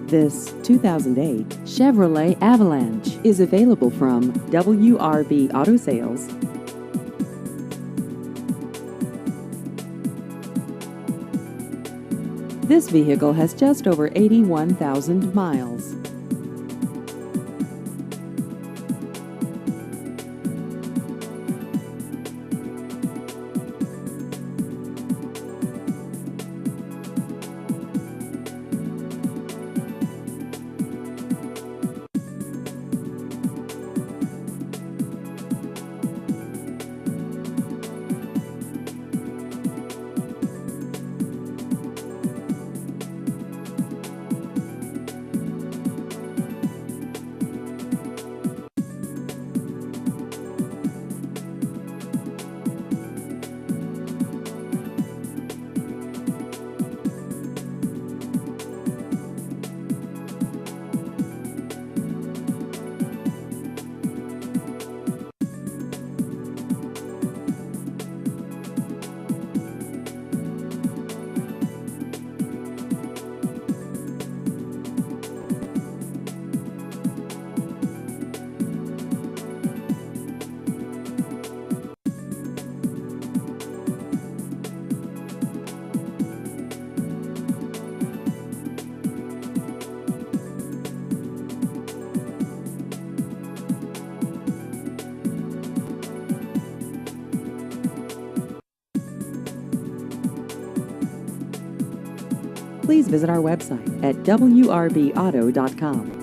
This 2008 Chevrolet Avalanche is available from WRB Auto Sales. This vehicle has just over 81,000 miles. Please visit our website at wrbauto.com.